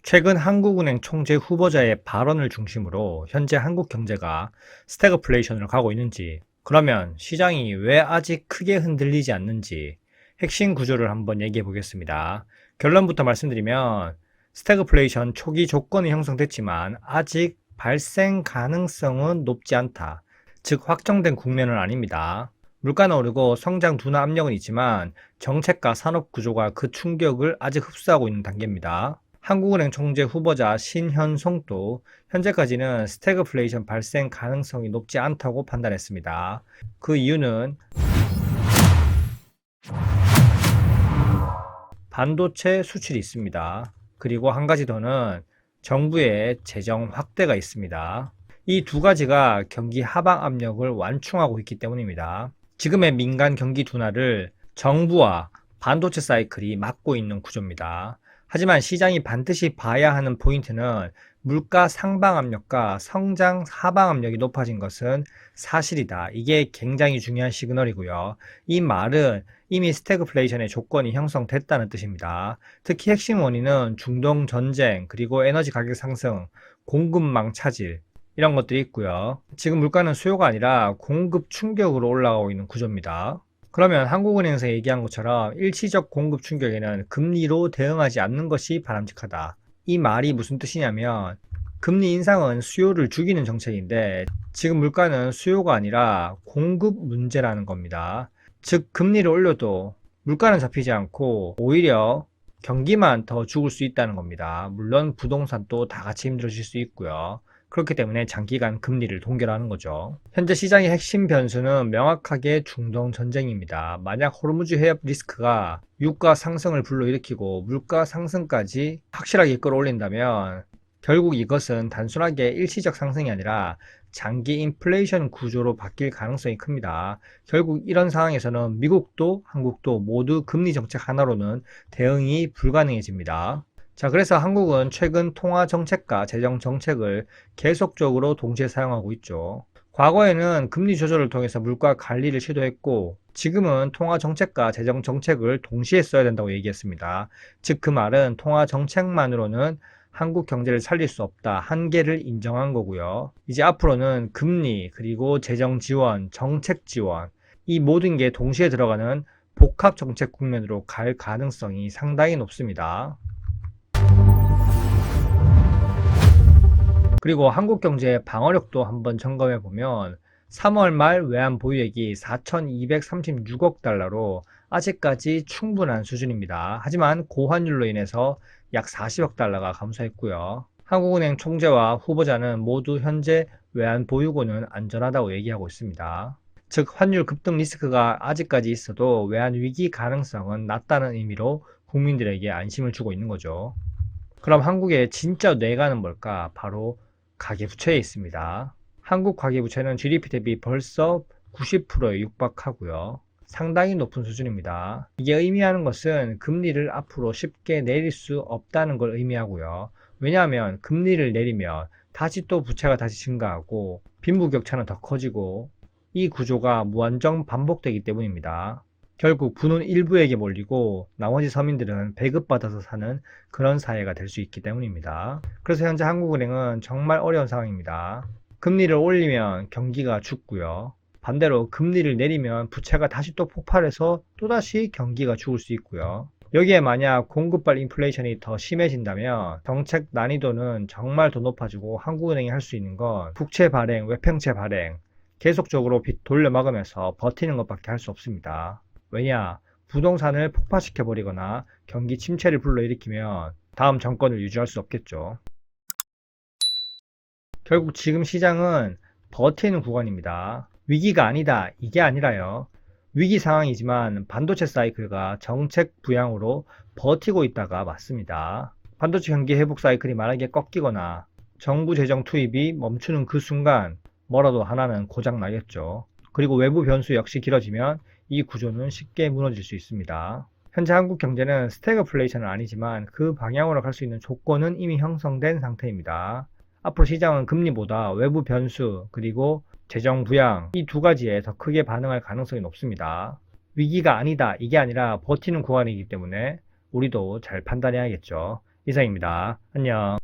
최근 한국은행 총재 후보자의 발언을 중심으로 현재 한국 경제가 스태그플레이션으로 가고 있는지, 그러면 시장이 왜 아직 크게 흔들리지 않는지 핵심 구조를 한번 얘기해 보겠습니다. 결론부터 말씀드리면 스태그플레이션 초기 조건이 형성됐지만 아직 발생 가능성은 높지 않다. 즉 확정된 국면은 아닙니다. 물가는 오르고 성장 둔화 압력은 있지만 정책과 산업 구조가 그 충격을 아직 흡수하고 있는 단계입니다. 한국은행 총재 후보자 신현송도 현재까지는 스태그플레이션 발생 가능성이 높지 않다고 판단했습니다. 그 이유는 반도체 수출이 있습니다. 그리고 한 가지 더는 정부의 재정 확대가 있습니다. 이 두 가지가 경기 하방 압력을 완충하고 있기 때문입니다. 지금의 민간 경기 둔화를 정부와 반도체 사이클이 막고 있는 구조입니다. 하지만 시장이 반드시 봐야 하는 포인트는 물가 상방 압력과 성장 하방 압력이 높아진 것은 사실이다. 이게 굉장히 중요한 시그널이고요. 이 말은 이미 스태그플레이션의 조건이 형성됐다는 뜻입니다. 특히 핵심 원인은 중동 전쟁, 그리고 에너지 가격 상승, 공급망 차질, 이런 것들이 있고요. 지금 물가는 수요가 아니라 공급 충격으로 올라가고 있는 구조입니다. 그러면 한국은행에서 얘기한 것처럼 일시적 공급 충격에는 금리로 대응하지 않는 것이 바람직하다. 이 말이 무슨 뜻이냐면 금리 인상은 수요를 죽이는 정책인데 지금 물가는 수요가 아니라 공급 문제라는 겁니다. 즉 금리를 올려도 물가는 잡히지 않고 오히려 경기만 더 죽을 수 있다는 겁니다. 물론 부동산도 다 같이 힘들어질 수 있고요. 그렇기 때문에 장기간 금리를 동결하는 거죠. 현재 시장의 핵심 변수는 명확하게 중동 전쟁입니다. 만약 호르무즈 해협 리스크가 유가 상승을 불러일으키고 물가 상승까지 확실하게 끌어올린다면 결국 이것은 단순하게 일시적 상승이 아니라 장기 인플레이션 구조로 바뀔 가능성이 큽니다. 결국 이런 상황에서는 미국도 한국도 모두 금리 정책 하나로는 대응이 불가능해집니다. 자, 그래서 한국은 최근 통화 정책과 재정 정책을 계속적으로 동시에 사용하고 있죠. 과거에는 금리 조절을 통해서 물가 관리를 시도했고, 지금은 통화 정책과 재정 정책을 동시에 써야 된다고 얘기했습니다. 즉, 그 말은 통화 정책만으로는 한국 경제를 살릴 수 없다. 한계를 인정한 거고요. 이제 앞으로는 금리, 그리고 재정 지원, 정책 지원, 이 모든 게 동시에 들어가는 복합 정책 국면으로 갈 가능성이 상당히 높습니다. 그리고 한국 경제의 방어력도 한번 점검해 보면 3월 말 외환 보유액이 4,236억 달러로 아직까지 충분한 수준입니다. 하지만 고환율로 인해서 약 40억 달러가 감소했고요. 한국은행 총재와 후보자는 모두 현재 외환 보유고는 안전하다고 얘기하고 있습니다. 즉 환율 급등 리스크가 아직까지 있어도 외환 위기 가능성은 낮다는 의미로 국민들에게 안심을 주고 있는 거죠. 그럼 한국의 진짜 뇌가는 뭘까? 바로 가계부채에 있습니다. 한국 가계부채는 GDP 대비 벌써 90%에 육박하고요. 상당히 높은 수준입니다. 이게 의미하는 것은 금리를 앞으로 쉽게 내릴 수 없다는 걸 의미하고요. 왜냐하면 금리를 내리면 다시 또 부채가 다시 증가하고 빈부격차는 더 커지고 이 구조가 무한정 반복되기 때문입니다. 결국 부는 일부에게 몰리고 나머지 서민들은 배급받아서 사는 그런 사회가 될 수 있기 때문입니다. 그래서 현재 한국은행은 정말 어려운 상황입니다. 금리를 올리면 경기가 죽고요. 반대로 금리를 내리면 부채가 다시 또 폭발해서 또다시 경기가 죽을 수 있고요. 여기에 만약 공급발 인플레이션이 더 심해진다면 정책 난이도는 정말 더 높아지고 한국은행이 할 수 있는 건 국채 발행, 외평채 발행, 계속적으로 빚 돌려막으면서 버티는 것밖에 할 수 없습니다. 왜냐? 부동산을 폭파시켜버리거나 경기 침체를 불러일으키면 다음 정권을 유지할 수 없겠죠. 결국 지금 시장은 버티는 구간입니다. 위기가 아니다. 이게 아니라요. 위기 상황이지만 반도체 사이클과 정책 부양으로 버티고 있다가 맞습니다. 반도체 경기 회복 사이클이 만약에 꺾이거나 정부 재정 투입이 멈추는 그 순간 뭐라도 하나는 고장 나겠죠. 그리고 외부 변수 역시 길어지면 이 구조는 쉽게 무너질 수 있습니다. 현재 한국 경제는 스태그플레이션은 아니지만 그 방향으로 갈 수 있는 조건은 이미 형성된 상태입니다. 앞으로 시장은 금리보다 외부 변수 그리고 재정 부양 이 두 가지에 더 크게 반응할 가능성이 높습니다. 위기가 아니다 이게 아니라 버티는 구간이기 때문에 우리도 잘 판단해야겠죠. 이상입니다. 안녕.